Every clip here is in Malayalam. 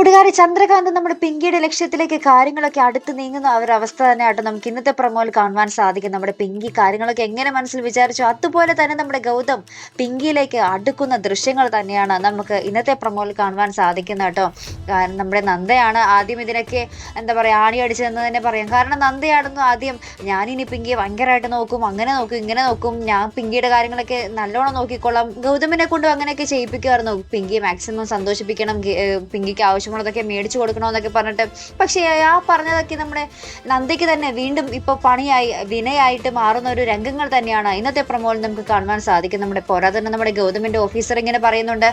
കൂട്ടുകാരി ചന്ദ്രകാന്ത് നമ്മുടെ പിങ്കിയുടെ ലക്ഷ്യത്തിലേക്ക് കാര്യങ്ങളൊക്കെ അടുത്ത് നീങ്ങുന്ന ആ ഒരു അവസ്ഥ തന്നെയാട്ടോ നമുക്ക് ഇന്നത്തെ പ്രൊമോയിൽ കാണുവാൻ സാധിക്കും. നമ്മുടെ പിങ്കി കാര്യങ്ങളൊക്കെ എങ്ങനെ മനസ്സിൽ വിചാരിച്ചു അതുപോലെ തന്നെ നമ്മുടെ ഗൗതം പിങ്കിയിലേക്ക് അടുക്കുന്ന ദൃശ്യങ്ങൾ തന്നെയാണ് നമുക്ക് ഇന്നത്തെ പ്രൊമോയിൽ കാണുവാൻ സാധിക്കുന്നത് കേട്ടോ. കാരണം നമ്മുടെ നന്ദയാണ് ആദ്യം ഇതിനൊക്കെ എന്താ പറയുക ആണി അടിച്ചതെന്ന് തന്നെ പറയാം. കാരണം നന്ദയാണെന്നും ആദ്യം ഞാനിനി പിങ്കിയെ ഭയങ്കരമായിട്ട് നോക്കും, അങ്ങനെ നോക്കും, ഇങ്ങനെ നോക്കും, ഞാൻ പിങ്കിയുടെ കാര്യങ്ങളൊക്കെ നല്ലോണം നോക്കിക്കൊള്ളാം, ഗൗതമിനെ കൊണ്ടും അങ്ങനെയൊക്കെ ചെയ്യിപ്പിക്കുമായിരുന്നു. പിങ്കിയെ മാക്സിമം സന്തോഷിപ്പിക്കണം, പിങ്കിക്ക് ആവശ്യമുള്ളതൊക്കെ മേടിച്ചു കൊടുക്കണമെന്നൊക്കെ പറഞ്ഞിട്ട്. പക്ഷേ ആ പറഞ്ഞതൊക്കെ നമ്മുടെ നന്ദയ്ക്ക് തന്നെ വീണ്ടും ഇപ്പോൾ പണിയായി വിനയായിട്ട് മാറുന്ന ഒരു രംഗങ്ങൾ തന്നെയാണ് ഇന്നത്തെ പ്രൊമോയിൽ നമുക്ക് കാണുവാൻ സാധിക്കും. നമ്മുടെ പോരാതെ നമ്മുടെ ഗൗതമിൻ്റെ ഓഫീസർ ഇങ്ങനെ പറയുന്നുണ്ട്,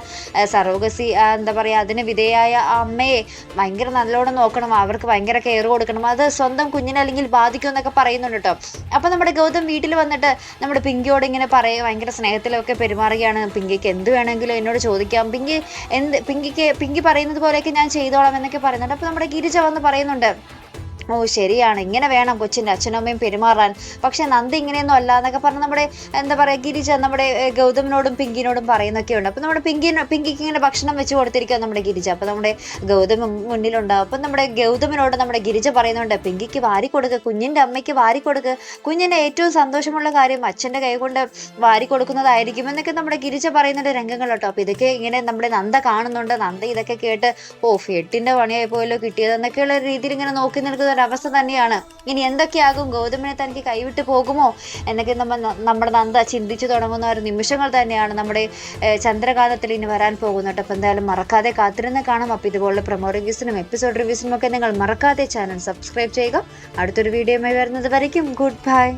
സറോഗസി എന്താ പറയുക അതിന് വിധേയായ ആ അമ്മയെ ഭയങ്കര നല്ലോണം നോക്കണം, അവർക്ക് ഭയങ്കര കെയർ കൊടുക്കണം, അത് സ്വന്തം കുഞ്ഞിനെ അല്ലെങ്കിൽ ബാധിക്കും എന്നൊക്കെ പറയുന്നുണ്ട് കേട്ടോ. അപ്പോൾ നമ്മുടെ ഗൗതം വീട്ടിൽ വന്നിട്ട് നമ്മുടെ പിങ്കിയോട് ഇങ്ങനെ പറയുക, ഭയങ്കര സ്നേഹത്തിലൊക്കെ പെരുമാറുകയാണ്. പിങ്കിക്ക് എന്ത് വേണമെങ്കിലും എന്നോട് ചോദിക്കാം, പിങ്കി പറയുന്നത് പോലെയൊക്കെ ഞാൻ ചെയ്തോളാം എന്നൊക്കെ പറയുന്നുണ്ട്. അപ്പോൾ നമ്മുടെ ഗിരിജ വന്ന് പറയുന്നുണ്ട്, ഓ ശരിയാണ്, ഇങ്ങനെ വേണം കൊച്ചിൻ്റെ അച്ഛനും അമ്മയും പെരുമാറാൻ, പക്ഷെ നന്ദി ഇങ്ങനെയൊന്നും അല്ല എന്നൊക്കെ പറഞ്ഞ് നമ്മുടെ എന്താ പറയുക ഗിരിജ നമ്മുടെ ഗൗതമിനോടും പിങ്കിനോടും പറയുന്നൊക്കെ ഉണ്ട്. അപ്പോൾ നമ്മുടെ പിങ്കിക്ക് ഇങ്ങനെ ഭക്ഷണം വെച്ച് കൊടുത്തിരിക്കുക നമ്മുടെ ഗിരിജ. അപ്പോൾ നമ്മുടെ ഗൗതം മുന്നിലുണ്ടാവും. അപ്പം നമ്മുടെ ഗൗതമിനോട് നമ്മുടെ ഗിരിജ പറയുന്നുണ്ട്, പിങ്കിക്ക് വാരി കൊടുക്കുക, കുഞ്ഞിൻ്റെ അമ്മയ്ക്ക് വാരി കൊടുക്കുക, കുഞ്ഞിൻ്റെ ഏറ്റവും സന്തോഷമുള്ള കാര്യം അച്ഛൻ്റെ കൈ കൊണ്ട് വാരി കൊടുക്കുന്നതായിരിക്കും എന്നൊക്കെ നമ്മുടെ ഗിരിജ പറയുന്നുണ്ട് രംഗങ്ങൾ കേട്ടോ. അപ്പോൾ ഇതൊക്കെ ഇങ്ങനെ നമ്മുടെ നന്ദ കാണുന്നുണ്ട്. നന്ദ ഇതൊക്കെ കേട്ട് ഓ എട്ടിൻ്റെ പണിയായി പോയല്ലോ കിട്ടിയതെന്നൊക്കെയുള്ള രീതിയിൽ ഇങ്ങനെ നോക്കി നിൽക്കുന്ന അവസ്ഥ തന്നെയാണ്. ഇനി എന്തൊക്കെയാകും, ഗൗതമിനെ തനിക്ക് കൈവിട്ട് പോകുമോ എന്നൊക്കെ നമ്മുടെ നന്ദ ചിന്തിച്ചു തുടങ്ങുന്ന ഒരു നിമിഷങ്ങൾ തന്നെയാണ് നമ്മുടെ ചന്ദ്രകാന്തത്തിൽ ഇനി വരാൻ പോകുന്നുണ്ട്. അപ്പോൾ എന്തായാലും മറക്കാതെ കാത്തിരുന്ന് കാണാം. അപ്പോൾ ഇതുപോലുള്ള പ്രൊമോ റിവ്യൂസിനും എപ്പിസോഡ് റിവ്യൂസിനും ഒക്കെ നിങ്ങൾ മറക്കാതെ ചാനൽ സബ്സ്ക്രൈബ് ചെയ്യുക. അടുത്തൊരു വീഡിയോയുമായി വരുന്നത് വരയ്ക്കും ഗുഡ് ബൈ.